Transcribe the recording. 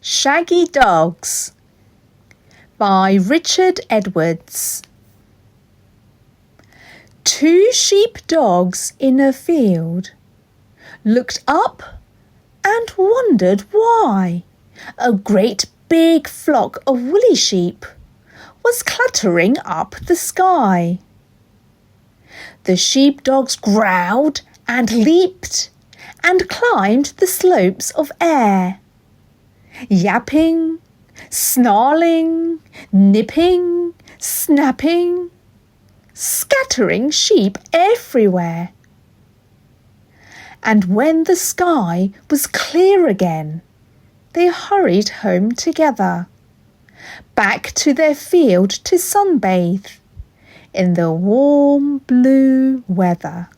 Shaggy Dogs by Richard Edwards. Two sheepdogs in a field looked up and wondered why a great big flock of woolly sheep was clattering up the sky. The sheepdogs growled and leaped and climbed the slopes of air, yapping, snarling, nipping, snapping, scattering sheep everywhere. And when the sky was clear again, they hurried home together, back to their field to sunbathe in the warm blue weather.